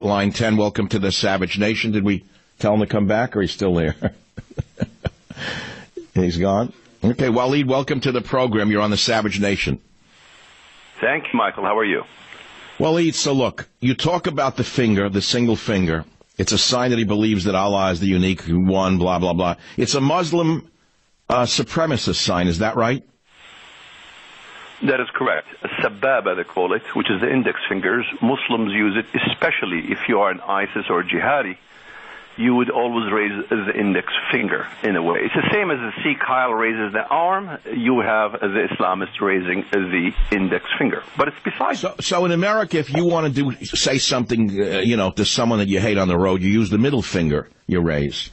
line 10. Welcome to the Savage Nation. Did we tell him to come back, or he's still there? He's gone? Okay, Walid, welcome to the program. You're on the Savage Nation. Thank you, Michael. How are you? Walid, so look, you talk about the finger, the single finger. It's a sign that he believes that Allah is the unique one, blah, blah, blah. It's a Muslim supremacist sign, is that right? That is correct. Sababa, they call it, which is the index fingers. Muslims use it, especially if you are an ISIS or jihadi. You would always raise the index finger in a way. It's the same as the Sikh Kyle raises the arm. You have the Islamists raising the index finger. But it's besides. So in America, if you want to say something, to someone that you hate on the road, you use the middle finger you raise.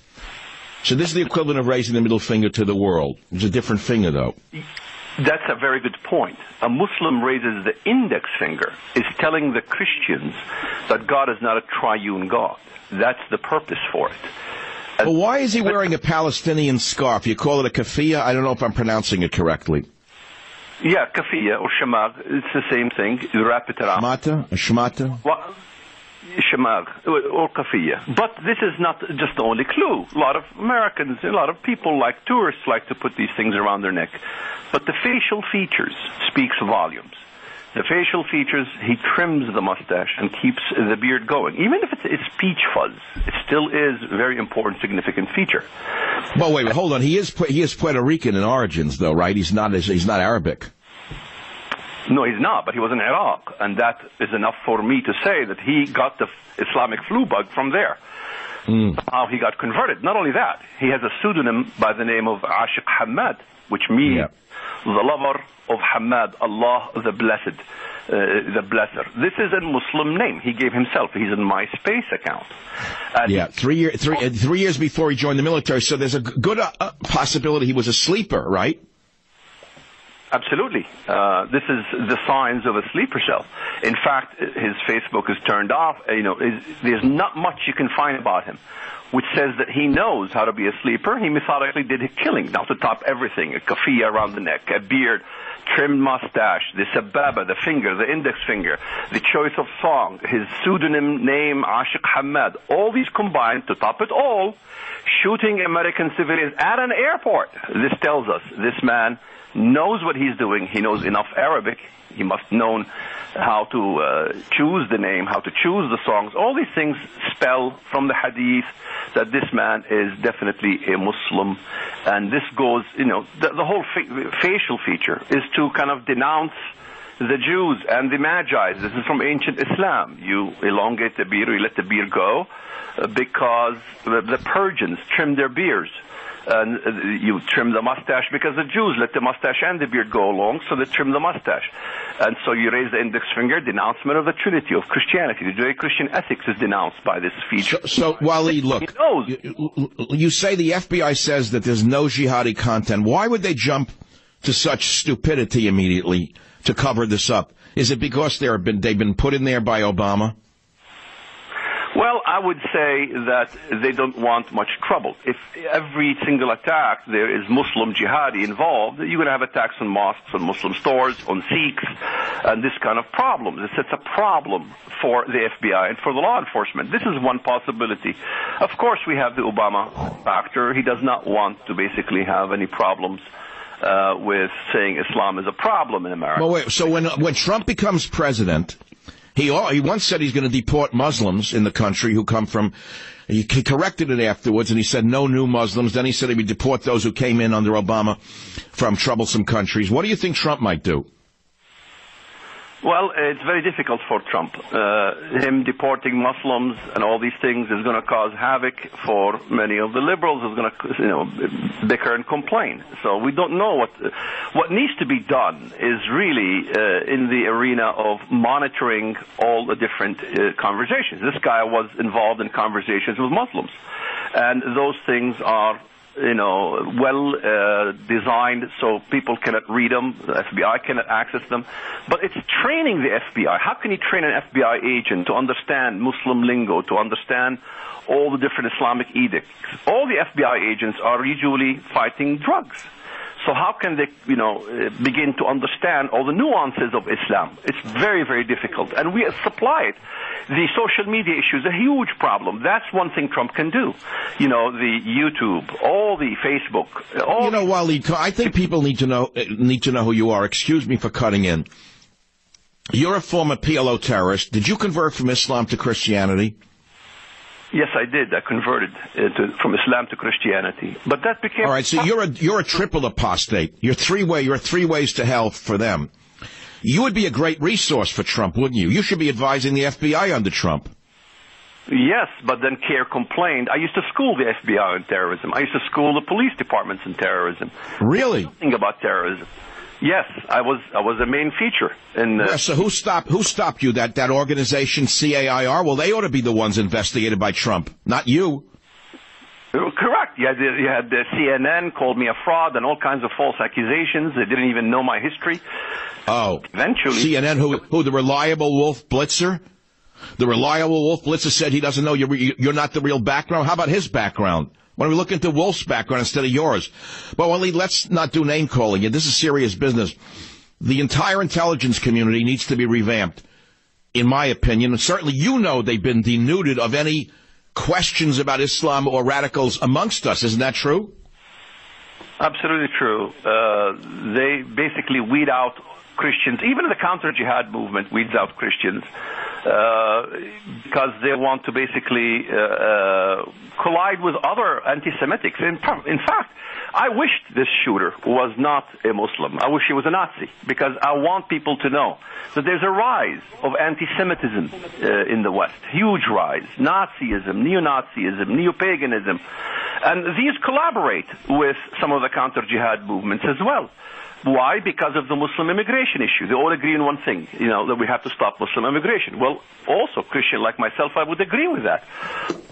So this is the equivalent of raising the middle finger to the world. It's a different finger, though. That's a very good point. A Muslim raises the index finger, is telling the Christians that God is not a triune God. That's the purpose for it. Well, why is he wearing a Palestinian scarf? You call it a kafiyah? I don't know if I'm pronouncing it correctly. Yeah, kafiyah or shamag. It's the same thing. You wrap it around. Shmata? Well, shamag or kafiyah. But this is not just the only clue. A lot of Americans, a lot of people like tourists like to put these things around their neck. But the facial features speaks volumes. The facial features, he trims the mustache and keeps the beard going. Even if it's peach fuzz, it still is a very important, significant feature. Well, wait, hold on. He is Puerto Rican in origins, though, right? He's not Arabic. No, he's not, but he was in Iraq, and that is enough for me to say that he got the Islamic flu bug from there. How he got converted. Not only that, he has a pseudonym by the name of Ashiq Hamad, which means the lover of Hamad, Allah the Blessed, the Blesser. This is a Muslim name he gave himself. He's in MySpace account. And 3 years before he joined the military, so there's a good possibility he was a sleeper, right? Absolutely. This is the signs of a sleeper cell. In fact, his Facebook is turned off. There's not much you can find about him, which says that he knows how to be a sleeper. He methodically did a killing. Now, to top everything, a kafiyah around the neck, a beard, trimmed mustache, the sababa, the finger, the index finger, the choice of song, his pseudonym name, Ashiq Hamad, all these combined to top it all, shooting American civilians at an airport. This tells us this man knows what he's doing. He knows enough Arabic. He must know how to choose the name, how to choose the songs. All these things spell from the hadith that this man is definitely a Muslim. And this goes, the whole facial feature is to kind of denounce the Jews and the Magi. This is from ancient Islam. You elongate the beard, you let the beard go, because the Persians trimmed their beards. And you trim the mustache because the Jews let the mustache and the beard go along, so they trim the mustache. And so you raise the index finger, denouncement of the Trinity of Christianity. The Judeo-Christian ethics is denounced by this feature. So Walid, look, you say the FBI says that there's no jihadi content. Why would they jump to such stupidity immediately to cover this up? Is it because they've been put in there by Obama? Well, I would say that they don't want much trouble. If every single attack there is Muslim jihadi involved, you're going to have attacks on mosques, on Muslim stores, on Sikhs, and this kind of problem. It's a problem for the FBI and for the law enforcement. This is one possibility. Of course, we have the Obama factor. He does not want to basically have any problems with saying Islam is a problem in America. Well, wait, so when Trump becomes president, he once said he's going to deport Muslims in the country who come from, he corrected it afterwards, and he said no new Muslims. Then he said he would deport those who came in under Obama from troublesome countries. What do you think Trump might do? Well, it's very difficult for Trump. Him deporting Muslims and all these things is going to cause havoc for many of the liberals. Is going to, bicker and complain. So we don't know what needs to be done. Is really in the arena of monitoring all the different conversations. This guy was involved in conversations with Muslims, and those things are well designed so people cannot read them, the FBI cannot access them. But it's training the FBI. How can you train an FBI agent to understand Muslim lingo, to understand all the different Islamic edicts? All the FBI agents are usually fighting drugs. So how can they, begin to understand all the nuances of Islam? It's very, very difficult. And we supply it. The social media issue is a huge problem. That's one thing Trump can do. The YouTube, all the Facebook. Walid, I think people need to know who you are. Excuse me for cutting in. You're a former PLO terrorist. Did you convert from Islam to Christianity? Yes, I did. I converted from Islam to Christianity, but that became all right. So you're a triple apostate. You're three ways to hell for them. You would be a great resource for Trump, wouldn't you? You should be advising the FBI under Trump. Yes, but then CARE complained. I used to school the FBI on terrorism. I used to school the police departments in terrorism. Really? Something about terrorism. Yes, I was a main feature. So who stopped you? That organization, CAIR? Well, they ought to be the ones investigated by Trump, not you. Correct. You had the CNN called me a fraud and all kinds of false accusations. They didn't even know my history. Oh. Eventually. CNN, who the reliable Wolf Blitzer? The reliable Wolf Blitzer said he doesn't know you're not the real background. How about his background? Why don't we look into Wolf's background instead of yours? But, Walid, let's not do name-calling. This is serious business. The entire intelligence community needs to be revamped, in my opinion. And certainly they've been denuded of any questions about Islam or radicals amongst us. Isn't that true? Absolutely true. They basically weed out Christians. Even the counter-jihad movement weeds out Christians. Because they want to basically collide with other anti-Semitics. In fact, I wished this shooter was not a Muslim. I wish he was a Nazi, because I want people to know that there's a rise of anti-Semitism in the West. Huge rise. Nazism, neo-Nazism, neo-paganism. And these collaborate with some of the counter-jihad movements as well. Why? Because of the Muslim immigration issue. They all agree on one thing, that we have to stop Muslim immigration. Well, also, Christian like myself, I would agree with that.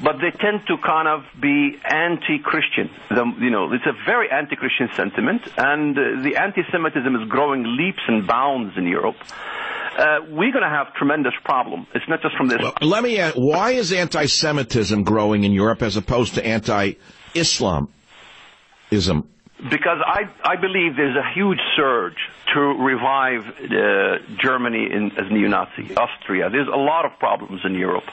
But they tend to kind of be anti-Christian. It's a very anti-Christian sentiment, and the anti-Semitism is growing leaps and bounds in Europe. We're going to have tremendous problem. It's not just from this. Well, let me ask, why is anti-Semitism growing in Europe as opposed to anti-Islamism? Because I believe there's a huge surge to revive Germany as neo-Nazi, Austria. There's a lot of problems in Europe.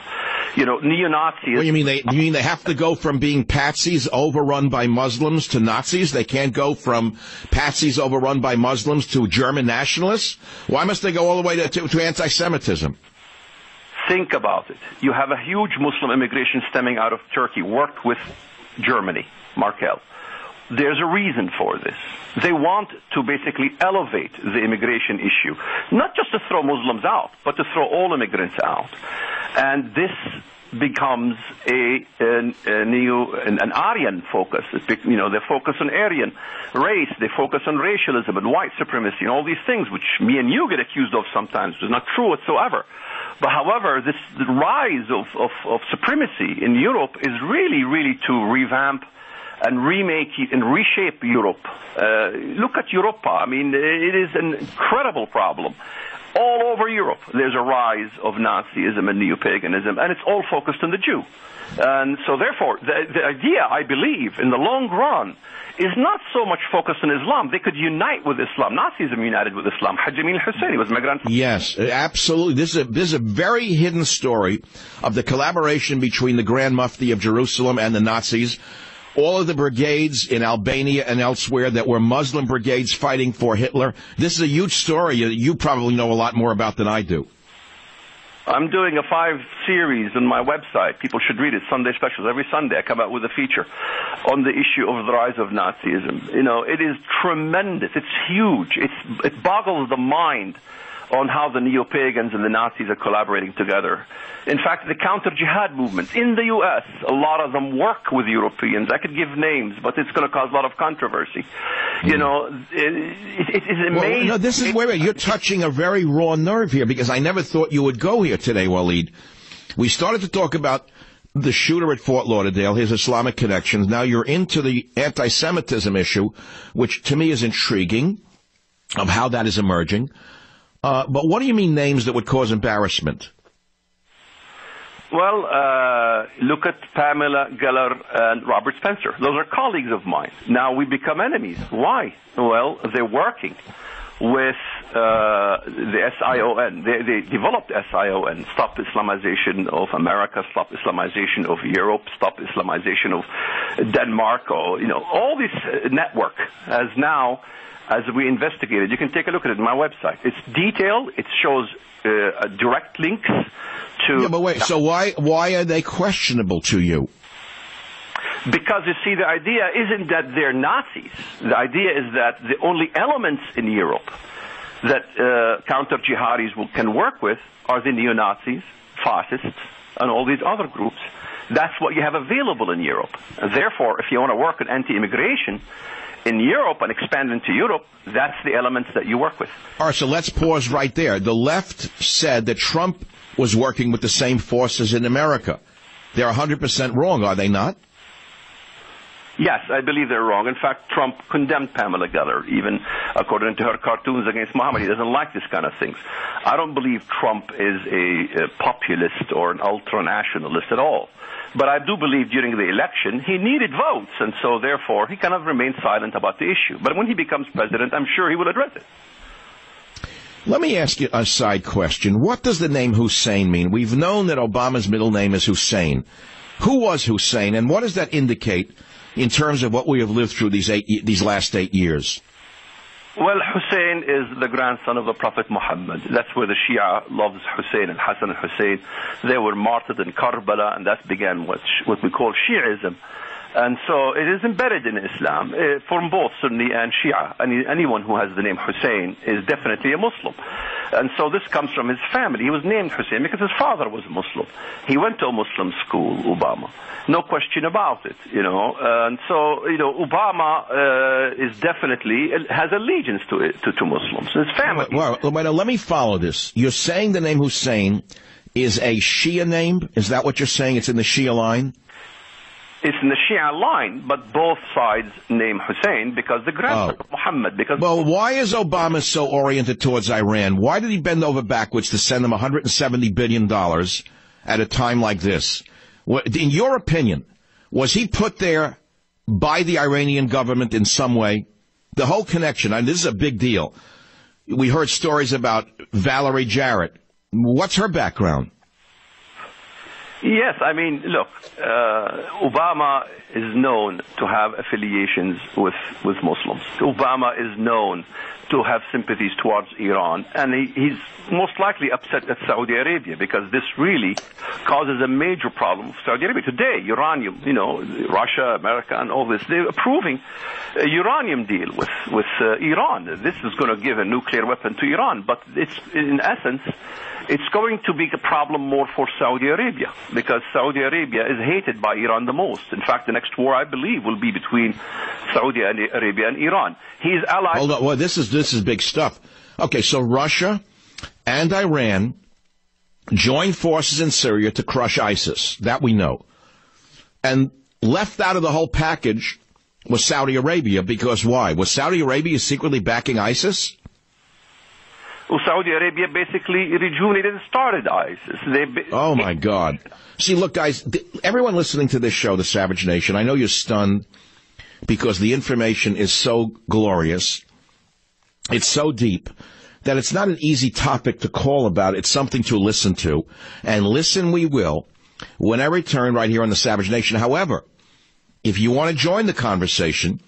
Neo-Nazis. Well, you mean they have to go from being patsies overrun by Muslims to Nazis? They can't go from patsies overrun by Muslims to German nationalists? Why must they go all the way to anti-Semitism? Think about it. You have a huge Muslim immigration stemming out of Turkey, worked with Germany, Markel. There's a reason for this. They want to basically elevate the immigration issue, not just to throw Muslims out, but to throw all immigrants out. And this becomes an Aryan focus. They focus on Aryan race, they focus on racialism and white supremacy and all these things, which me and you get accused of sometimes, which is not true whatsoever. But however, the rise of supremacy in Europe is really, really to revamp and remake and reshape Europe. Look at Europa. I mean, it is an incredible problem. All over Europe, there's a rise of Nazism and neo-paganism, and it's all focused on the Jew. And so, therefore, the idea, I believe, in the long run, is not so much focused on Islam. They could unite with Islam. Nazism united with Islam. Hajj Amin al-Husseini was my grandfather. Yes, absolutely. This is a very hidden story of the collaboration between the Grand Mufti of Jerusalem and the Nazis. All of the brigades in Albania and elsewhere that were Muslim brigades fighting for Hitler. This is a huge story you probably know a lot more about than I do. I'm doing a 5-series on my website. People should read it. Sunday specials. Every Sunday I come out with a feature on the issue of the rise of Nazism. It is tremendous. It's huge. It boggles the mind on how the neo-pagans and the Nazis are collaborating together. In fact, the counter-jihad movements in the U.S., a lot of them work with Europeans. I could give names, but it's going to cause a lot of controversy. It is amazing. Well, this is where you're touching a very raw nerve here, because I never thought you would go here today, Walid. We started to talk about the shooter at Fort Lauderdale, his Islamic connections. Now you're into the anti-Semitism issue, which to me is intriguing, of how that is emerging. But what do you mean names that would cause embarrassment? Well, look at Pamela Geller and Robert Spencer. Those are colleagues of mine. Now we become enemies. Why? Well, they're working with the SION. They developed SION, Stop Islamization of America, Stop Islamization of Europe, Stop Islamization of Denmark, or, all this network has now, as we investigated, you can take a look at it on my website. It's detailed. It shows direct links to... Yeah, but wait, so why are they questionable to you? Because, you see, the idea isn't that they're Nazis. The idea is that the only elements in Europe that counter-jihadis can work with are the neo-Nazis, fascists, and all these other groups. That's what you have available in Europe. And therefore, if you want to work on anti-immigration in Europe and expand into Europe, that's the elements that you work with. All right, so let's pause right there. The left said that Trump was working with the same forces in America. They're 100% wrong, are they not? Yes, I believe they're wrong. In fact, Trump condemned Pamela Geller, even according to her cartoons against Muhammad. He doesn't like this kind of things. I don't believe Trump is a populist or an ultranationalist at all. But I do believe during the election he needed votes, and so therefore he kind of remained silent about the issue. But when he becomes president, I'm sure he will address it. Let me ask you a side question. What does the name Hussein mean? We've known that Obama's middle name is Hussein. Who was Hussein, and what does that indicate in terms of what we have lived through these last 8 years? Well, Hussein is the grandson of the Prophet Muhammad. That's where the Shia loves Hussein and Hassan and Hussein. They were martyred in Karbala, and that began what we call Shi'ism. And so it is embedded in Islam from both Sunni and Shia. Anyone who has the name Hussein is definitely a Muslim. And so this comes from his family. He was named Hussein because his father was Muslim. He went to a Muslim school, Obama. No question about it, And so, Obama is definitely has allegiance to Muslims. His family. Well, let me follow this. You're saying the name Hussein is a Shia name? Is that what you're saying? It's in the Shia line? It's in the Shia line, but both sides name Hussein because the grandson of Muhammad. Well, why is Obama so oriented towards Iran? Why did he bend over backwards to send them $170 billion at a time like this? In your opinion, was he put there by the Iranian government in some way? The whole connection, this is a big deal. We heard stories about Valerie Jarrett. What's her background? Yes, look, Obama is known to have affiliations with Muslims. Obama is known to have sympathies towards Iran, and he's most likely upset at Saudi Arabia because this really causes a major problem for Saudi Arabia. Today, uranium, Russia, America, and all this, they're approving a uranium deal with Iran. This is going to give a nuclear weapon to Iran, but it's, in essence, it's going to be a problem more for Saudi Arabia because Saudi Arabia is hated by Iran the most. In fact, the next war, I believe, will be between Saudi Arabia and Iran. He's allied. Hold on. Well, this is big stuff. Okay, so Russia and Iran joined forces in Syria to crush ISIS. That we know. And left out of the whole package was Saudi Arabia because why? Was Saudi Arabia secretly backing ISIS? Well, Saudi Arabia basically rejuvenated and started ISIS. Oh, my God. See, look, guys, everyone listening to this show, The Savage Nation, I know you're stunned because the information is so glorious. It's so deep that it's not an easy topic to call about. It's something to listen to. And listen we will when I return right here on The Savage Nation. However, if you want to join the conversation,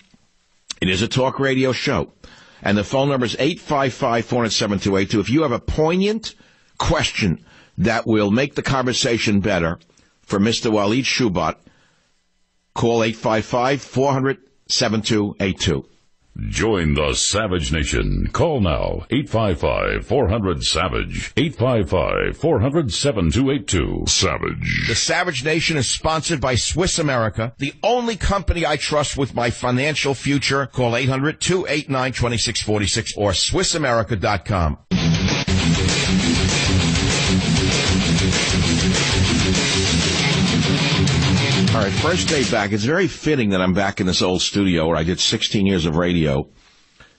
it is a talk radio show. And the phone number is 855-407-282. If you have a poignant question that will make the conversation better for Mr. Walid Shoebat, call 855-400-7282. Join the Savage Nation. Call now, 855-400-SAVAGE, 855-400-7282. Savage. The Savage Nation is sponsored by Swiss America, the only company I trust with my financial future. Call 800-289-2646 or SwissAmerica.com. All right, first day back. It's very fitting that I'm back in this old studio where I did 16 years of radio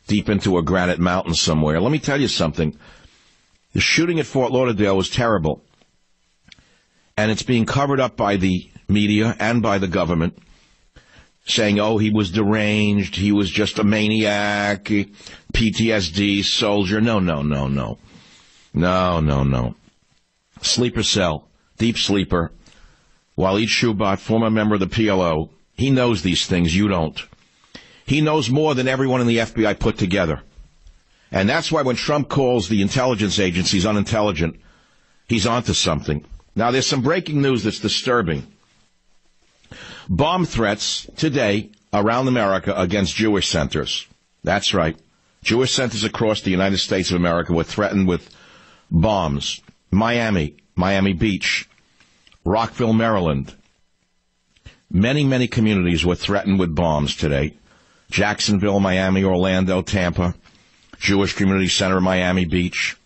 deep into a granite mountain somewhere. Let me tell you something. The shooting at Fort Lauderdale was terrible. and it's being covered up by the media and by the government, saying, oh, he was deranged, he was just a maniac, PTSD, soldier. No. Sleeper cell, deep sleeper. Walid Shoebat, former member of the PLO, he knows these things, you don't. He knows more than everyone in the FBI put together. And that's why when Trump calls the intelligence agencies unintelligent, he's onto something. Now, there's some breaking news that's disturbing. Bomb threats today around America against Jewish centers. That's right. Jewish centers across the United States of America were threatened with bombs. Miami Beach, Rockville, Maryland. Many communities were threatened with bombs today. Jacksonville, Miami, Orlando, Tampa, Jewish Community Center, Miami Beach.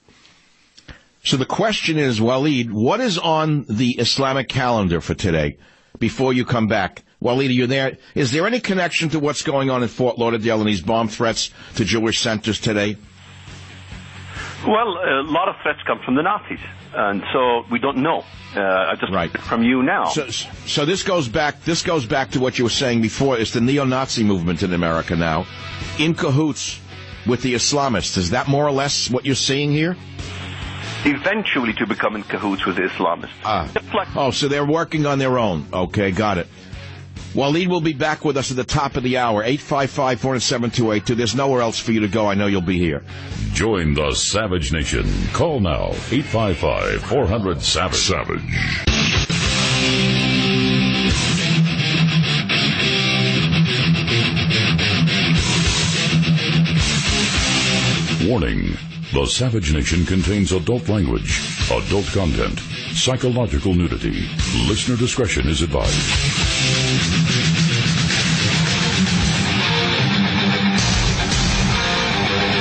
So the question is, Walid, what is on the Islamic calendar for today before you come back? Walid, are you there? Is there any connection to what's going on in Fort Lauderdale and these bomb threats to Jewish centers today? Well, a lot of threats come from the Nazis, and so we don't know. I just right. From you now. So this goes back to what you were saying before. It's the neo-Nazi movement in America now, in cahoots with the Islamists. Is that more or less what you're seeing here? Eventually to become in cahoots with the Islamists. So they're working on their own. Okay, got it. Walid will be back with us at the top of the hour, 855-407-282. There's nowhere else for you to go. I know you'll be here. Join the Savage Nation. Call now, 855-400-SAVAGE. Warning. The Savage Nation contains adult language, adult content, psychological nudity. Listener discretion is advised.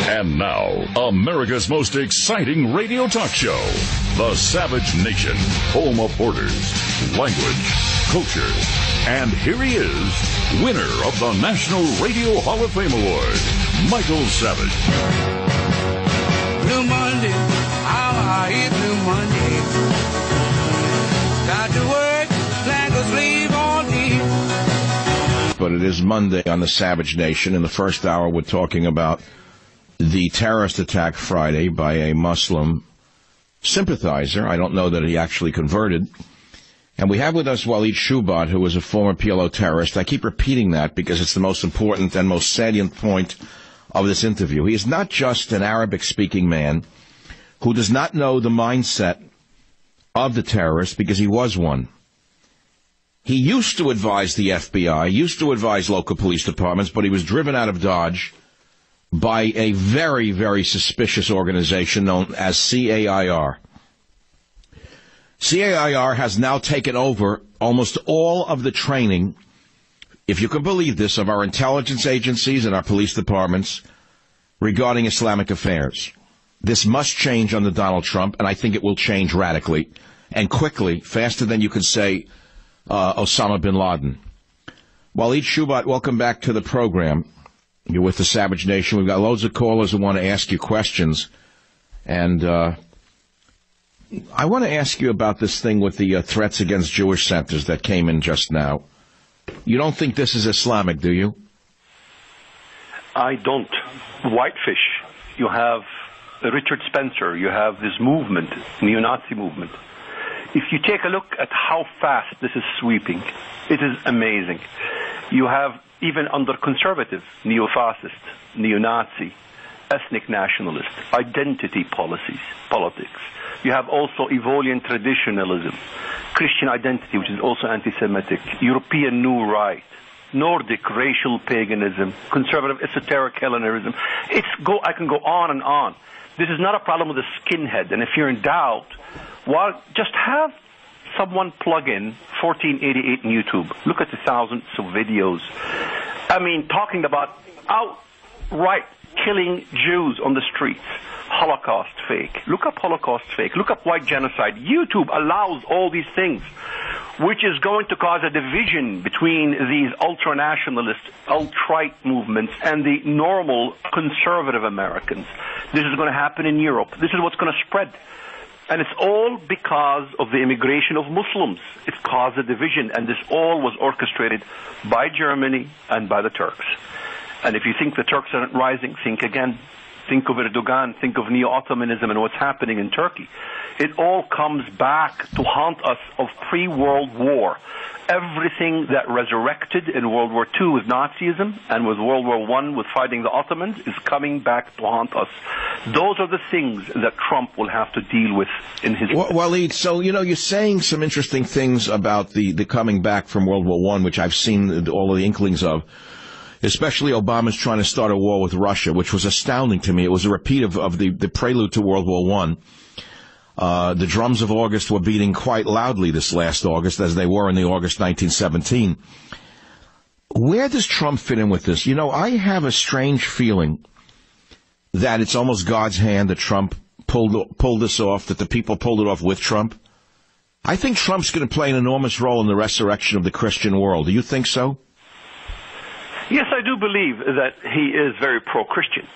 And now, America's most exciting radio talk show, The Savage Nation, home of borders, language, culture. And here he is, winner of the National Radio Hall of Fame Award, Michael Savage. Blue Monday, how I eat Blue Monday. Got to work, like a slave on me. But it is Monday on the Savage Nation. In the first hour, we're talking about the terrorist attack Friday by a Muslim sympathizer. I don't know that he actually converted. And we have with us Walid Shoebat, who is a former PLO terrorist. I keep repeating that because it's the most important and most salient point of this interview. He is not just an Arabic-speaking man who does not know the mindset of the terrorist because he was one. He used to advise the FBI, used to advise local police departments, but he was driven out of Dodge by a very, very suspicious organization known as CAIR. CAIR has now taken over almost all of the training, if you can believe this, of our intelligence agencies and our police departments regarding Islamic affairs. This must change under Donald Trump, and I think it will change radically and quickly, faster than you could say Osama bin Laden. Walid Shoebat, welcome back to the program. You're with the Savage Nation. We've got loads of callers who want to ask you questions. And I want to ask you about this thing with the threats against Jewish centers that came in just now. You don't think this is Islamic, do you? I don't. Whitefish. You have Richard Spencer. You have this movement, neo-Nazi movement. If you take a look at how fast this is sweeping, it is amazing. You have, even under conservative, neo-fascist, neo-Nazi, ethnic nationalist, identity politics. You have also Evolian traditionalism, Christian identity, which is also anti-Semitic, European New Right, Nordic racial paganism, conservative esoteric Hellenism. I can go on and on. This is not a problem with a skinhead, and if you're in doubt, just have someone plug in 1488 in YouTube. Look at the thousands of videos. I mean, talking about outright killing Jews on the streets. Holocaust fake. Look up Holocaust fake. Look up white genocide. YouTube allows all these things, which is going to cause a division between these ultra-nationalist, alt-right movements and the normal conservative Americans. This is going to happen in Europe. This is what's going to spread. And it's all because of the immigration of Muslims. It caused a division, and this all was orchestrated by Germany and by the Turks. And if you think the Turks aren't rising, think again. Think of Erdogan, think of neo-Ottomanism and what's happening in Turkey. It all comes back to haunt us of pre-World War. Everything that resurrected in World War II with Nazism and with World War I with fighting the Ottomans is coming back to haunt us. Those are the things that Trump will have to deal with in his... Walid, so, you're saying some interesting things about the coming back from World War I, which I've seen all of the inklings of. Especially Obama's trying to start a war with Russia, which was astounding to me. It was a repeat of the prelude to World War I. The drums of August were beating quite loudly this last August, as they were in the August 1917. Where does Trump fit in with this? I have a strange feeling that it's almost God's hand that Trump pulled this off, that the people pulled it off with Trump. I think Trump's going to play an enormous role in the resurrection of the Christian world. Do you think so? Yes, I do believe that he is very pro-Christian,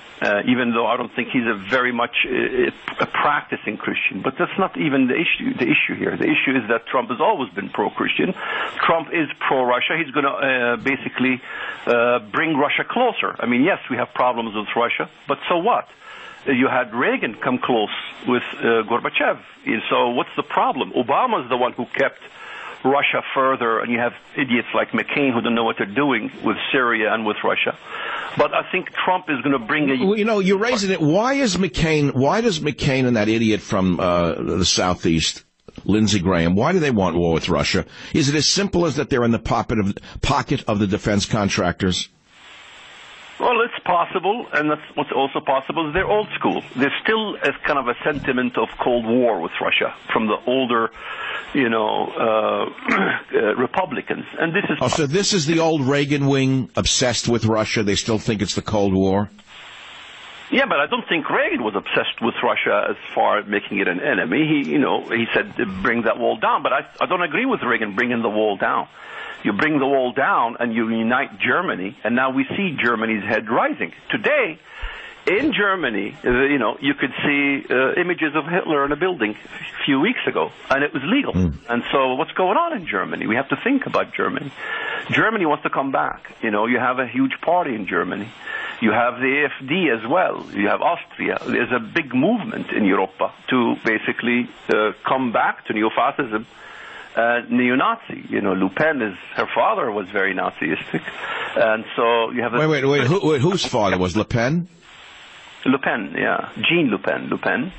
even though I don't think he's a very much a practicing Christian. But that's not even the issue. The issue here, the issue is that Trump has always been pro-Christian. Trump is pro-Russia. He's going to basically bring Russia closer. I mean, yes, we have problems with Russia, but so what? You had Reagan come close with Gorbachev. So what's the problem? Obama's the one who kept Russia further, and you have idiots like McCain who don't know what they're doing with Syria and with Russia. But I think Trump is going to bring a... you're raising it. Why does McCain and that idiot from the Southeast, Lindsey Graham, why do they want war with Russia? Is it as simple as that they're in the pocket of the defense contractors? Well, it's possible, and that's what's also possible is they're old school. There's still a kind of a sentiment of Cold War with Russia from the older, Republicans. And this is... so this is the old Reagan wing obsessed with Russia. They still think it's the Cold War? Yeah, but I don't think Reagan was obsessed with Russia as far as making it an enemy. He said bring that wall down, but I don't agree with Reagan bringing the wall down. You bring the wall down and you unite Germany, and now we see Germany's head rising. Today, in Germany, you could see images of Hitler in a building a few weeks ago, and it was legal. And so what's going on in Germany? We have to think about Germany. Germany wants to come back. You have a huge party in Germany. You have the AfD as well. You have Austria. There's a big movement in Europe to basically come back to neo-fascism. Neo-Nazi. Le Pen her father was very Nazistic. And so you have Wait, whose father was Le Pen? Le Pen, yeah. Jean Le Pen. Le Pen.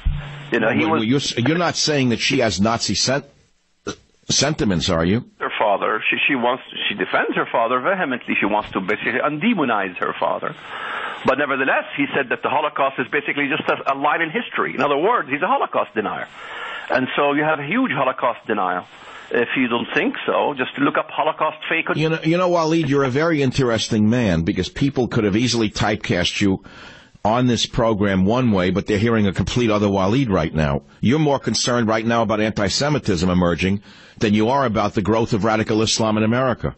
You're not saying that she has Nazi sentiments, are you? Her father, she defends her father vehemently. She wants to basically undemonize her father. But nevertheless, he said that the Holocaust is basically just a line in history. In other words, he's a Holocaust denier. And so you have a huge Holocaust denial. If you don't think so, just look up Holocaust fake. Walid, you're a very interesting man, because people could have easily typecast you on this program one way, but they're hearing a complete other Walid right now. You're more concerned right now about anti-Semitism emerging than you are about the growth of radical Islam in America.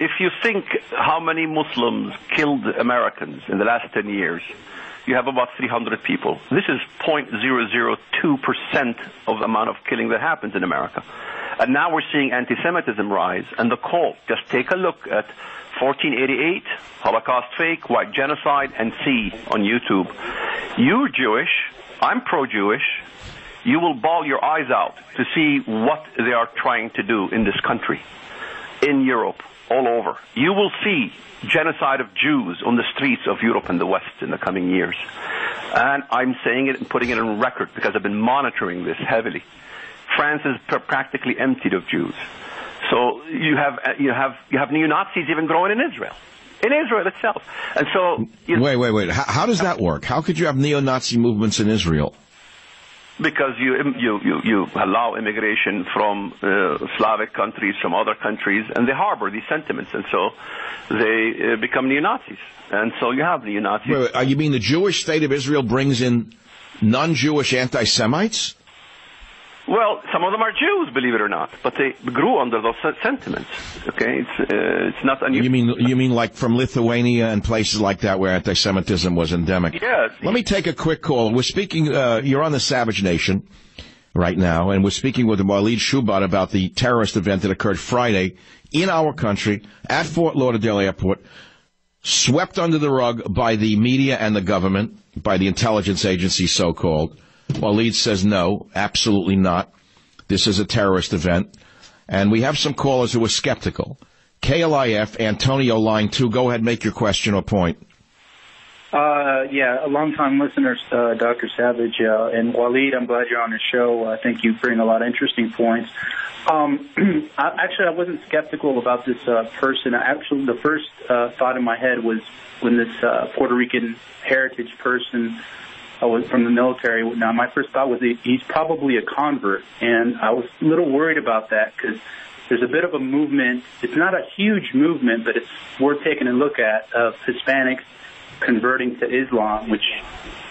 If you think how many Muslims killed Americans in the last 10 years, you have about 300 people. This is 0.002% of the amount of killing that happens in America. And now we're seeing anti-Semitism rise. And the cult, just take a look at 1488, Holocaust fake, white genocide, and see on YouTube. You're Jewish, I'm pro-Jewish, you will bawl your eyes out to see what they are trying to do in this country, in Europe, all over. You will see genocide of Jews on the streets of Europe and the West in the coming years. And I'm saying it and putting it on record because I've been monitoring this heavily. France is practically emptied of Jews. So you have neo-Nazis even growing in Israel itself. And so... Wait. How does that work? How could you have neo-Nazi movements in Israel? Because you allow immigration from Slavic countries, from other countries, and they harbor these sentiments, and so they become neo-Nazis. And so you have neo-Nazis. Wait, you mean the Jewish state of Israel brings in non-Jewish anti-Semites? Well, some of them are Jews, believe it or not, but they grew under those sentiments. Okay, it's not unusual. You mean like from Lithuania and places like that where anti-Semitism was endemic? Yes. Let me take a quick call. We're speaking. You're on the Savage Nation right now, and we're speaking with Walid Shoebat about the terrorist event that occurred Friday in our country at Fort Lauderdale Airport, swept under the rug by the media and the government, by the intelligence agency, so-called. Walid says no, absolutely not. This is a terrorist event. And we have some callers who are skeptical. KLIF, Antonio, line 2. Go ahead, make your question or point. Yeah, a long-time listener, Dr. Savage. And Walid, I'm glad you're on the show. I think you bring a lot of interesting points. Actually, I wasn't skeptical about this person. Actually, the first thought in my head was when this Puerto Rican heritage person was from the military. Now, my first thought was he's probably a convert, and I was a little worried about that because there's a bit of a movement. It's not a huge movement, but it's worth taking a look at of Hispanics converting to Islam, which...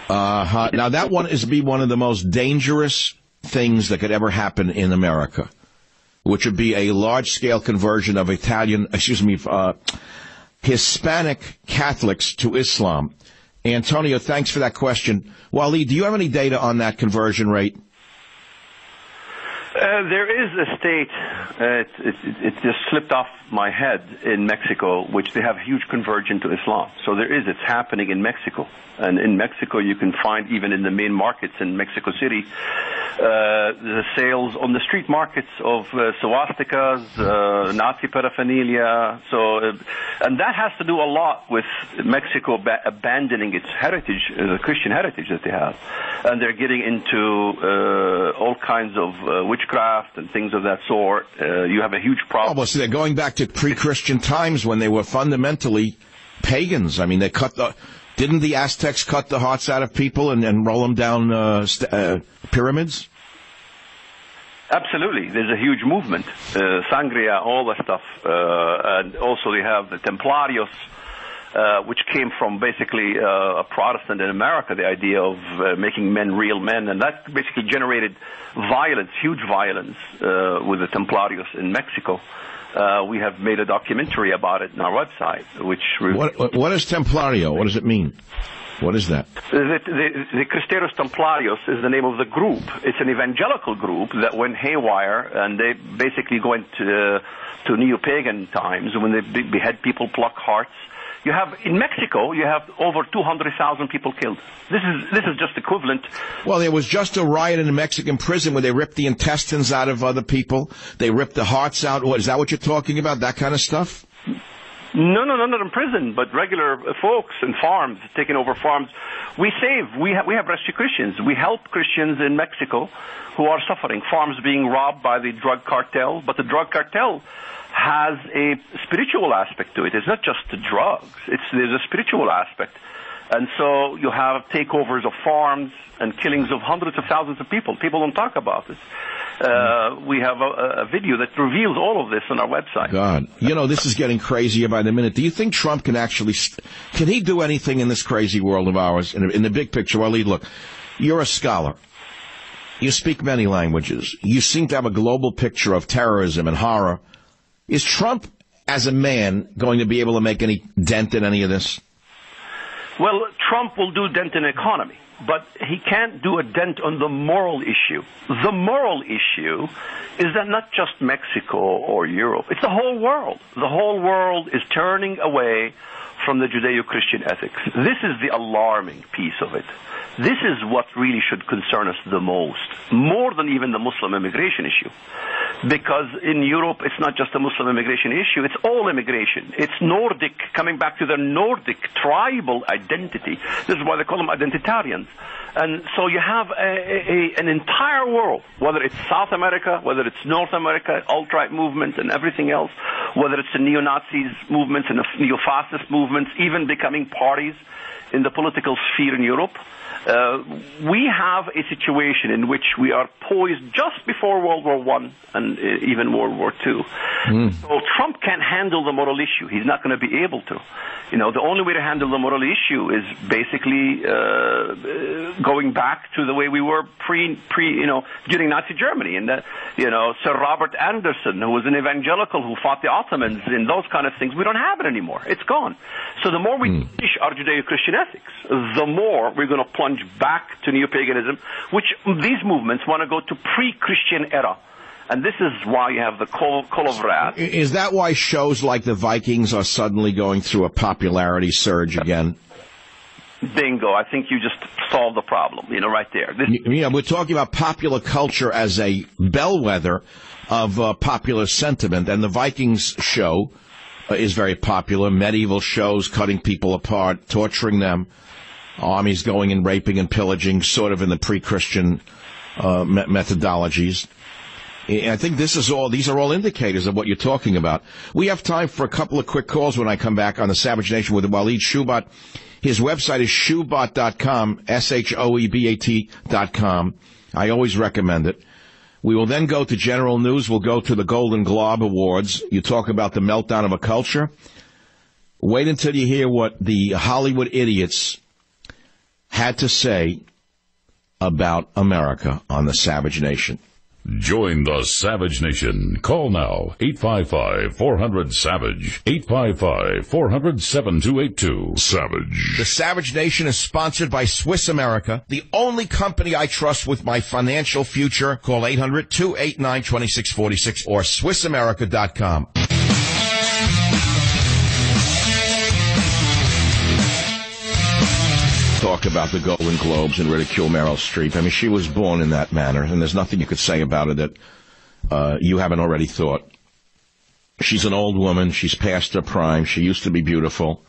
Now, that one is be one of the most dangerous things that could ever happen in America, which would be a large-scale conversion of Hispanic Catholics to Islam. Antonio, thanks for that question. Walid, do you have any data on that conversion rate? There is a state, it just slipped off my head, in Mexico, which they have huge conversion to Islam. So it's happening in Mexico. And in Mexico, you can find, even in the main markets in Mexico City, the sales on the street markets of swastikas, Nazi paraphernalia. And that has to do a lot with Mexico abandoning its heritage, the Christian heritage that they have. And they're getting into all kinds of witchcraft and things of that sort. You have a huge problem. Well, so they're going back to pre-Christian times when they were fundamentally pagans. I mean, didn't the Aztecs cut the hearts out of people and roll them down pyramids? Absolutely. There's a huge movement. Sangria, all that stuff. And also they have the Templarios, which came from basically a Protestant in America, the idea of making men real men. And that basically generated violence, huge violence, with the Templarios in Mexico. We have made a documentary about it on our website, which... What is Templario? What does it mean? What is that? The Cristeros Templarios is the name of the group. It's an evangelical group that went haywire, and they basically go into neo-pagan times when they behead people, pluck hearts. In Mexico, you have over 200,000 people killed. This is just equivalent. Well, there was just a riot in a Mexican prison where they ripped the intestines out of other people. They ripped the hearts out. Is that what you're talking about? That kind of stuff? No, not in prison, but regular folks in farms, taking over farms. We have rescue Christians. We help Christians in Mexico who are suffering. Farms being robbed by the drug cartel, but the drug cartel has a spiritual aspect to it. It's not just the drugs. There's a spiritual aspect. And so you have takeovers of farms and killings of hundreds of thousands of people. People don't talk about this. We have a video that reveals all of this on our website. God, this is getting crazier by the minute. Do you think Trump can actually, can he do anything in this crazy world of ours? In the big picture, Walid, look, you're a scholar. You speak many languages. You seem to have a global picture of terrorism and horror. Is Trump, as a man, going to be able to make any dent in any of this? Well, Trump will do a dent in the economy, but he can't do a dent on the moral issue. The moral issue is that not just Mexico or Europe, it's the whole world. The whole world is turning away from the Judeo-Christian ethics. This is the alarming piece of it. This is what really should concern us the most, more than even the Muslim immigration issue. Because in Europe, it's not just a Muslim immigration issue, it's all immigration. It's Nordic, coming back to their Nordic tribal identity. This is why they call them identitarians. And so you have an entire world, whether it's South America, whether it's North America, alt-right movement and everything else, whether it's the neo-Nazis movements and the neo-fascist movements, even becoming parties in the political sphere in Europe. We have a situation in which we are poised just before World War I and even World War II. So Trump can't handle the moral issue. He's not going to be able to. The only way to handle the moral issue is basically going back to the way we were during Nazi Germany. And Sir Robert Anderson, who was an evangelical who fought the Ottomans, and those kind of things, we don't have it anymore. It's gone. So the more we teach our Judeo-Christian ethics, the more we're going to plunge back to neo-paganism, which these movements want to go to pre-Christian era. And this is why you have the call of wrath. Is that why shows like the Vikings are suddenly going through a popularity surge again? Bingo. I think you just solved the problem, right there. We're talking about popular culture as a bellwether of popular sentiment, and the Vikings show is very popular. Medieval shows cutting people apart, torturing them, armies going and raping and pillaging, sort of in the pre-Christian methodologies. I think these are all indicators of what you're talking about. We have time for a couple of quick calls when I come back on the Savage Nation with Walid Shoebat. His website is shoebat.com, SHOEBAT.com. I always recommend it. We will then go to general news. We'll go to the Golden Globe Awards. You talk about the meltdown of a culture. Wait until you hear what the Hollywood idiots had to say about America on the Savage Nation. Join the Savage Nation. Call now, 855-400-SAVAGE, 855-400-7282. Savage. The Savage Nation is sponsored by Swiss America, the only company I trust with my financial future. Call 800-289-2646 or SwissAmerica.com. Talk about the Golden Globes and ridicule Meryl Streep. I mean, she was born in that manner, and there's nothing you could say about her that you haven't already thought. She's an old woman. She's past her prime. She used to be beautiful.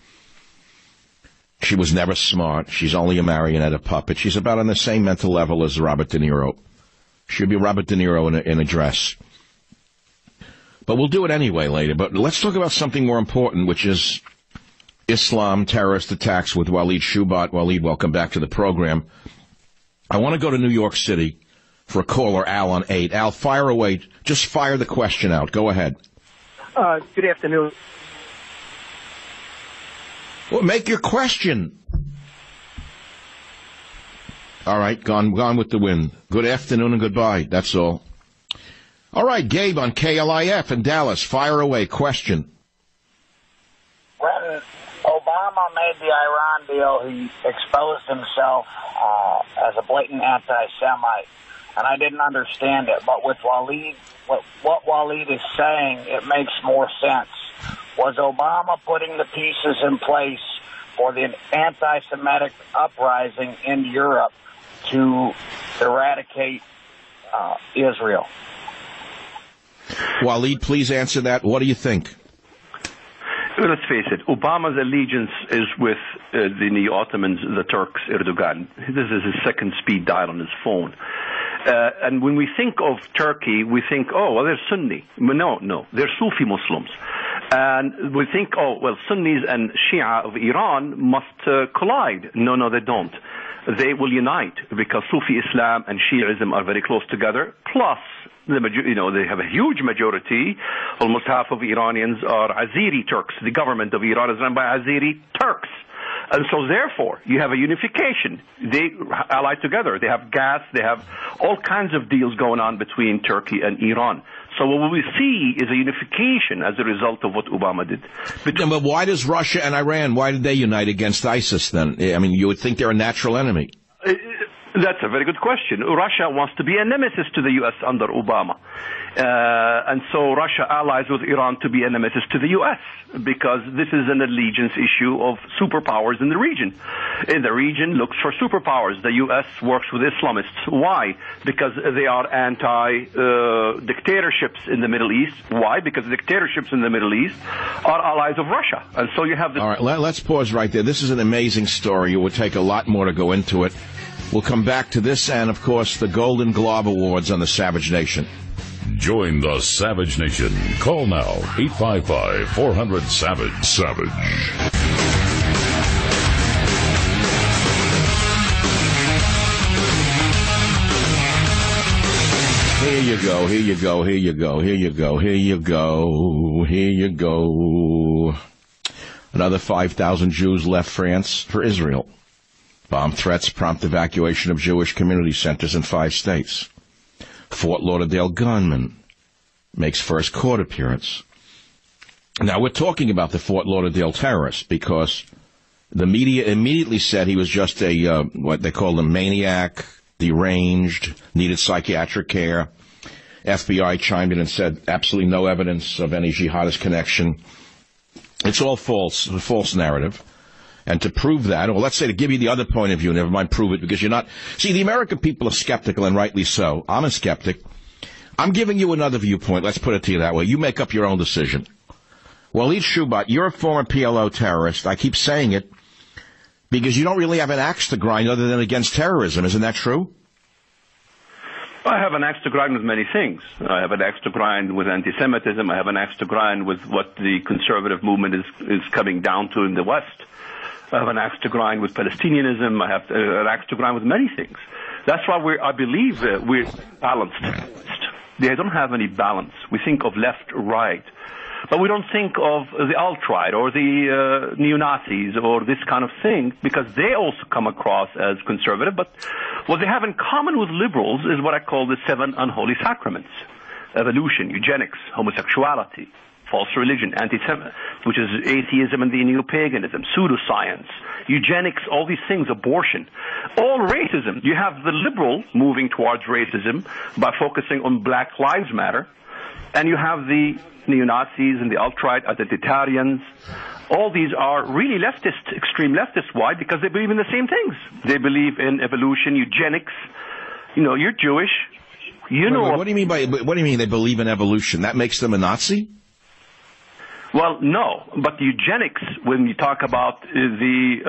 She was never smart. She's only a marionette, a puppet. She's about on the same mental level as Robert De Niro. She'll be Robert De Niro in a dress. But we'll do it anyway later. But let's talk about something more important, which is Islam terrorist attacks with Walid Shoebat. Walid, welcome back to the program. I want to go to New York City for a caller, Al, on 8. Al, fire away. Just fire the question out. Go ahead. Good afternoon. Well, make your question. All right, gone with the wind. Good afternoon and goodbye. That's all. All right, Gabe on KLIF in Dallas. Fire away. Question. When Obama made the Iran deal, he exposed himself as a blatant anti-Semite, and I didn't understand it. But with Walid, what Walid is saying, it makes more sense. Was Obama putting the pieces in place for the anti-Semitic uprising in Europe to eradicate Israel? Walid, please answer that. What do you think? Let's face it, Obama's allegiance is with the Neo-Ottomans, the Turks, Erdogan. This is his second speed dial on his phone. And when we think of Turkey, we think, oh, well, they're Sunni. No, they're Sufi Muslims. And we think, oh, well, Sunnis and Shia of Iran must collide. No, they don't. They will unite because Sufi Islam and Shiism are very close together. Plus, they have a huge majority. Almost half of Iranians are Azeri Turks. The government of Iran is run by Azeri Turks. And so, therefore, you have a unification. They ally together. They have gas. They have all kinds of deals going on between Turkey and Iran. So what we see is a unification as a result of what Obama did. But why does Russia and Iran, why did they unite against ISIS then? I mean, you would think they're a natural enemy. That's a very good question. Russia wants to be a nemesis to the U.S. under Obama. And so Russia allies with Iran to be a nemesis to the U.S. because this is an allegiance issue of superpowers in the region. In the region looks for superpowers. The U.S. works with Islamists. Why? Because they are anti-dictatorships in the Middle East. Why? Because dictatorships in the Middle East are allies of Russia. And so you have this. All right, let's pause right there. This is an amazing story. It would take a lot more to go into it. We'll come back to this and, of course, the Golden Globe Awards on the Savage Nation. Join the Savage Nation. Call now, 855-400-SAVAGE. Savage. Here you go, here you go, here you go, here you go, here you go, here you go. Another 5,000 Jews left France for Israel. Bomb threats prompt evacuation of Jewish community centers in 5 states. Fort Lauderdale gunman makes first court appearance. Now, we're talking about the Fort Lauderdale terrorist because the media immediately said he was just a, what they called a maniac, deranged, needed psychiatric care. FBI chimed in and said absolutely no evidence of any jihadist connection. It's all false, a false narrative. And to prove that, or let's say to give you the other point of view, never mind prove it, because you're not... See, the American people are skeptical, and rightly so. I'm a skeptic. I'm giving you another viewpoint. Let's put it to you that way. You make up your own decision. Walid Shoebat, you're a former PLO terrorist. I keep saying it because you don't really have an axe to grind other than against terrorism. Isn't that true? I have an axe to grind with many things. I have an axe to grind with anti-Semitism. I have an axe to grind with what the conservative movement is coming down to in the West. I have an axe to grind with Palestinianism. I have an axe to grind with many things. That's why I believe we're balanced. They don't have any balance. We think of left, right. But we don't think of the alt-right or the neo-Nazis or this kind of thing because they also come across as conservative. But what they have in common with liberals is what I call the 7 unholy sacraments. Evolution, eugenics, homosexuality, false religion, which is atheism and the neo-paganism, pseudoscience, eugenics, all these things, abortion. All racism. You have the liberal moving towards racism by focusing on Black Lives Matter. And you have the neo-Nazis and the alt-right, identitarians. All these are really leftist, extreme leftists. Why? Because they believe in the same things. They believe in evolution, eugenics. You know, you're Jewish. What do you mean they believe in evolution? That makes them a Nazi? Well, no. But the eugenics, when you talk about the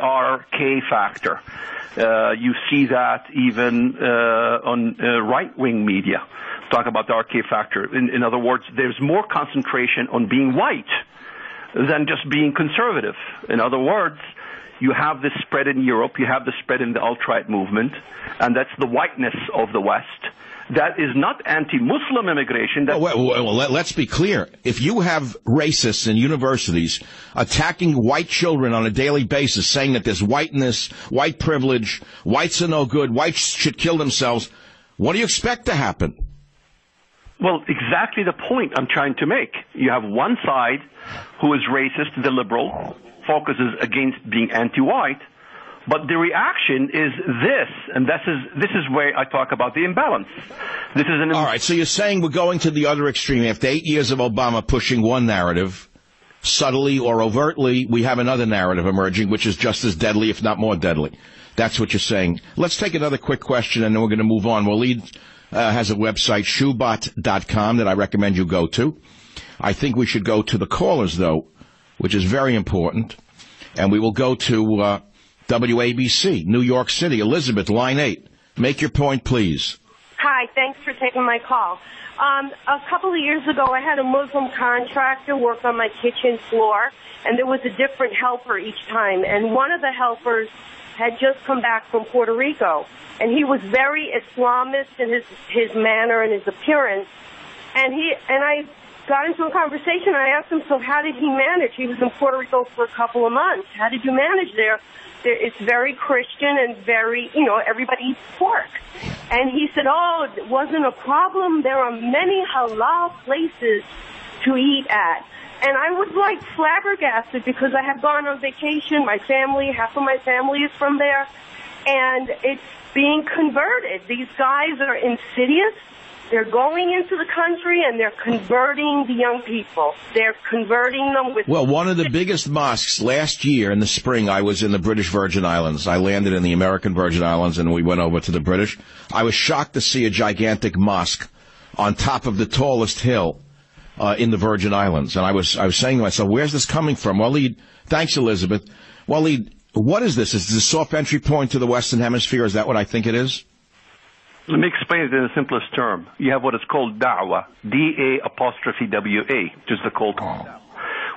RK factor, you see that even on right-wing media. Talk about the RK factor. In other words, there's more concentration on being white than just being conservative. In other words, you have this spread in Europe, you have the spread in the alt-right movement, and that's the whiteness of the West. That is not anti-Muslim immigration. Well, let's be clear. If you have racists in universities attacking white children on a daily basis, saying that there's whiteness, white privilege, whites are no good, whites should kill themselves, what do you expect to happen? Well, exactly the point I'm trying to make. You have one side who is racist, the liberal, focuses against being anti-white, but the reaction is this, and this is where I talk about the imbalance. This is all right, so you're saying we're going to the other extreme. After 8 years of Obama pushing one narrative, subtly or overtly, we have another narrative emerging, which is just as deadly, if not more deadly. That's what you're saying. Let's take another quick question, and then we're going to move on. Walid has a website, shoebat.com, that I recommend you go to. I think we should go to the callers, though, which is very important. And we will go to WABC, New York City. Elizabeth, line 8. Make your point, please. Hi, thanks for taking my call. A couple of years ago, I had a Muslim contractor work on my kitchen floor, and there was a different helper each time. And one of the helpers had just come back from Puerto Rico, and he was very Islamist in his manner and his appearance. And I got into a conversation. I asked him, so how did he manage? He was in Puerto Rico for a couple of months. How did you manage there? It's very Christian and very, everybody eats pork. And he said, oh, it wasn't a problem. There are many halal places to eat at. And I was like flabbergasted because I had gone on vacation. My family, half of my family is from there. And it's being converted. These guys are insidious. They're going into the country and they're converting the young people. They're converting them with... Well, one of the biggest mosques last year in the spring, I was in the British Virgin Islands. I landed in the American Virgin Islands and we went over to the British. I was shocked to see a gigantic mosque on top of the tallest hill in the Virgin Islands. And I was saying to myself, where's this coming from? Walid, thanks, Elizabeth. Walid, what is this? Is this a soft entry point to the Western Hemisphere? Is that what I think it is? Let me explain it in the simplest term. You have what is called da'wah, D-A''WA, which is the cult.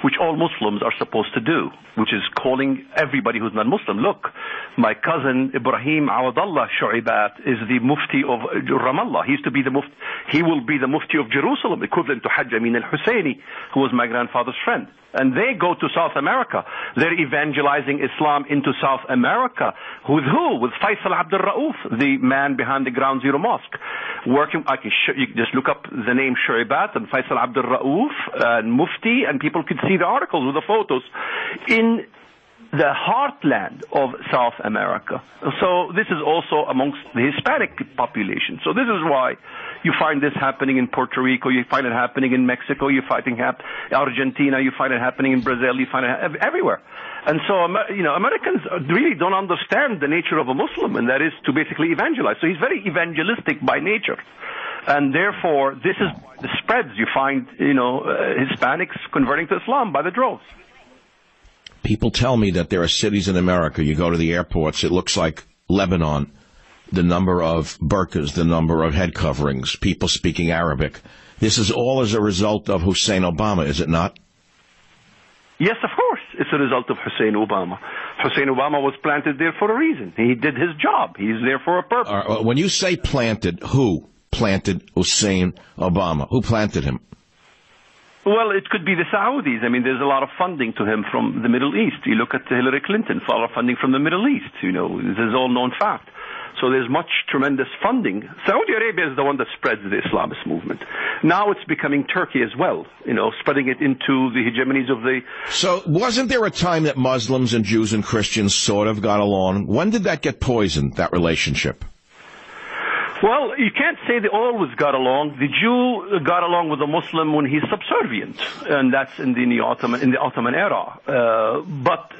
which all Muslims are supposed to do, which is calling everybody who's not Muslim, look, my cousin Ibrahim Walid Shoebat is the Mufti of Ramallah. He will be the Mufti of Jerusalem, equivalent to Hajj Amin al-Husseini, who was my grandfather's friend. And they go to South America. They're evangelizing Islam into South America. With who? With Faisal Abdul Rauf, the man behind the Ground Zero Mosque. You just look up the name Shoebat and Faisal Abdul Rauf and Mufti, and people could see the articles with the photos in the heartland of South America. So this is also amongst the Hispanic population. So this is why you find this happening in Puerto Rico, you find it happening in Mexico, you find it Argentina, you find it happening in Brazil, you find it everywhere. And so, Americans really don't understand the nature of a Muslim, and that is to basically evangelize. So he's very evangelistic by nature. And therefore, this is the spreads. You find, Hispanics converting to Islam by the droves. People tell me that there are cities in America, you go to the airports, it looks like Lebanon, the number of burqas, the number of head coverings, people speaking Arabic. This is all as a result of Hussein Obama, is it not? Yes, of course. It's a result of Hussein Obama. Hussein Obama was planted there for a reason. He did his job. He's there for a purpose. When you say planted, who planted Hussein Obama? Who planted him? Well, it could be the Saudis. I mean, there's a lot of funding to him from the Middle East. You look at Hillary Clinton, a lot of funding from the Middle East. This is all known fact. So there's tremendous funding. Saudi Arabia is the one that spreads the Islamist movement. Now it's becoming Turkey as well, spreading it into the hegemonies of the... So wasn't there a time that Muslims and Jews and Christians sort of got along? When did that get poisoned, that relationship? Well, you can't say they always got along. The Jew got along with the Muslim when he's subservient, and that's in the Ottoman era. But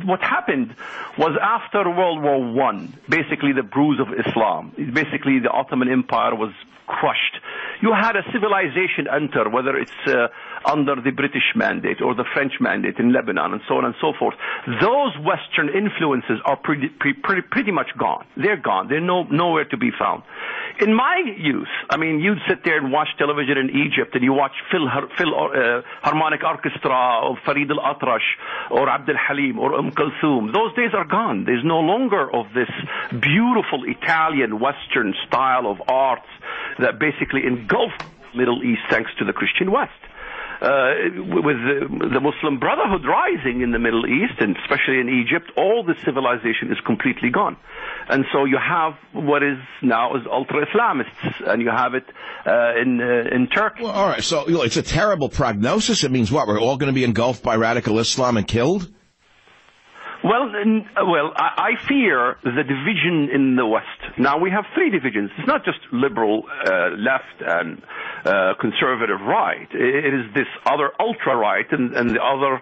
what happened was after World War I, basically the bruise of Islam, basically the Ottoman Empire was crushed. You had a civilization enter, whether it's under the British mandate or the French mandate in Lebanon and so on and so forth. Those Western influences are pretty much gone. They're gone. They're nowhere to be found. In my youth, you'd sit there and watch television in Egypt, and you watch Philharmonic Orchestra of Farid al-Atrash or Abd al-Halim or Kulthum. Those days are gone. There's no longer of this beautiful Italian Western style of arts that basically engulfed the Middle East thanks to the Christian West. With the Muslim Brotherhood rising in the Middle East, and especially in Egypt, all this civilization is completely gone. And so you have what is now is ultra-Islamists, and you have it in Turkey. Well, all right, so it's a terrible prognosis. It means what? We're all going to be engulfed by radical Islam and killed? Well, I fear the division in the West. Now, we have three divisions. It's not just liberal left and conservative right. It is this other ultra-right and the other,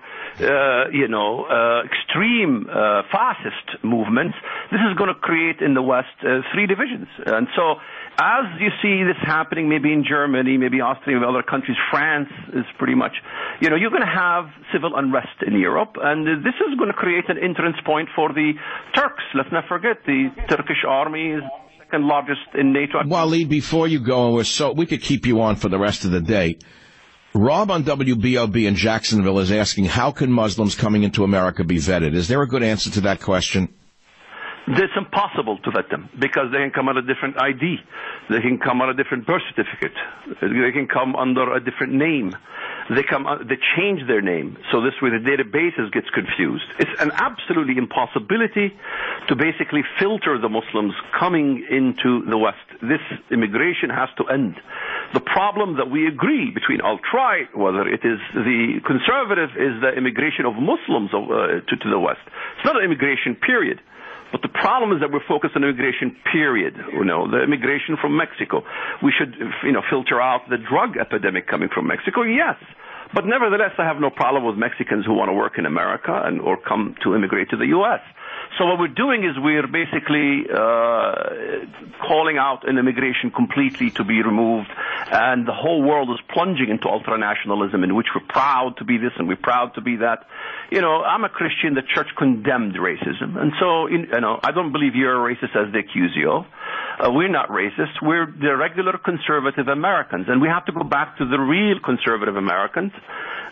extreme fascist movements. This is going to create in the West three divisions. And so as you see this happening maybe in Germany, maybe Austria, maybe other countries, France is pretty much, you're going to have civil unrest in Europe, and this is going to create an entrance point for the Turks. Let's not forget the Turkish army is the second largest in NATO. Walid, before you go, we could keep you on for the rest of the day. Rob on WBOB in Jacksonville is asking, how can Muslims coming into America be vetted? Is there a good answer to that question? It's impossible to vet them because they can come on a different ID. They can come on a different birth certificate. They can come under a different name. They change their name. So this way the databases gets confused. It's an absolutely impossibility to basically filter the Muslims coming into the West. This immigration has to end. The problem that we agree between alt-right, whether it is the conservative, is the immigration of Muslims to the West. It's not an immigration period. But the problem is that we're focused on immigration, period. The immigration from Mexico. We should, filter out the drug epidemic coming from Mexico, yes. But nevertheless, I have no problem with Mexicans who want to work in America or come to immigrate to the U.S. So what we're doing is we're basically calling out an immigration completely to be removed, and the whole world is plunging into ultranationalism in which we're proud to be this and we're proud to be that. I'm a Christian. The church condemned racism, and so I don't believe you're a racist as they accuse you of. We're not racist. We're the regular conservative Americans, and we have to go back to the real conservative Americans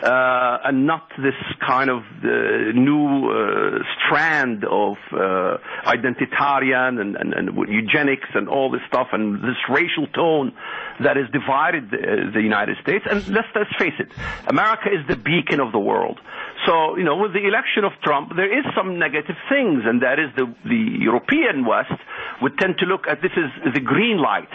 and not this kind of new strand of identitarian and eugenics and all this stuff, and this racial tone that has divided the United States. And let's face it, America is the beacon of the world. So, with the election of Trump, there is some negative things, and that is the European West would tend to look at this as the green light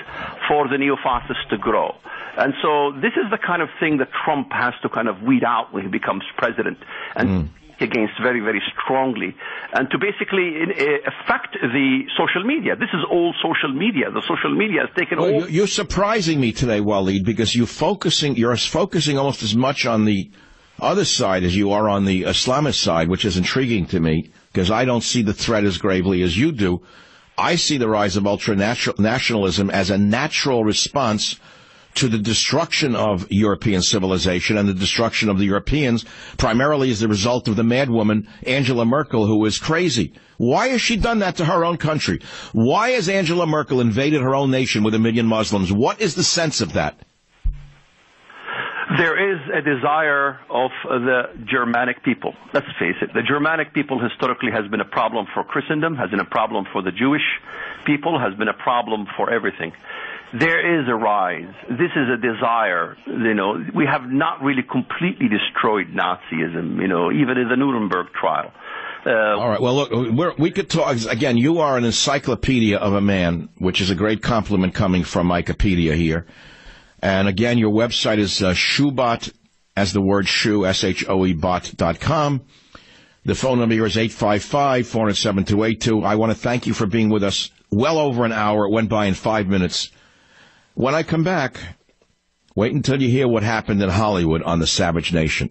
for the neo-fascists to grow. And so this is the kind of thing that Trump has to kind of weed out when he becomes president and against very, very strongly, and to basically affect the social media. This is all social media. The social media has taken over. You're surprising me today, Walid, because you're focusing almost as much on the other side as you are on the Islamist side, which is intriguing to me, because I don't see the threat as gravely as you do. I see the rise of ultra-nationalism as a natural response to the destruction of European civilization and the destruction of the Europeans, primarily as a result of the madwoman Angela Merkel, who is crazy. Why has she done that to her own country? Why has Angela Merkel invaded her own nation with 1 million Muslims? What is the sense of that? There is a desire of the Germanic people. Let's face it. The Germanic people historically has been a problem for Christendom, has been a problem for the Jewish people, has been a problem for everything. There is a rise. This is a desire. We have not really completely destroyed Nazism, even in the Nuremberg trial. All right. Well, look, we could talk. Again, you are an encyclopedia of a man, which is a great compliment coming from Wikipedia here. And again, your website is Shoebat, as the word shoe, SHOE.com. The phone number here is 855-407-282. I want to thank you for being with us well over an hour. It went by in 5 minutes. When I come back, wait until you hear what happened in Hollywood on the Savage Nation.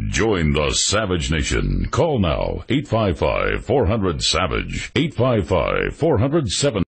Join the Savage Nation. Call now, 855-400-SAVAGE, 855-400-7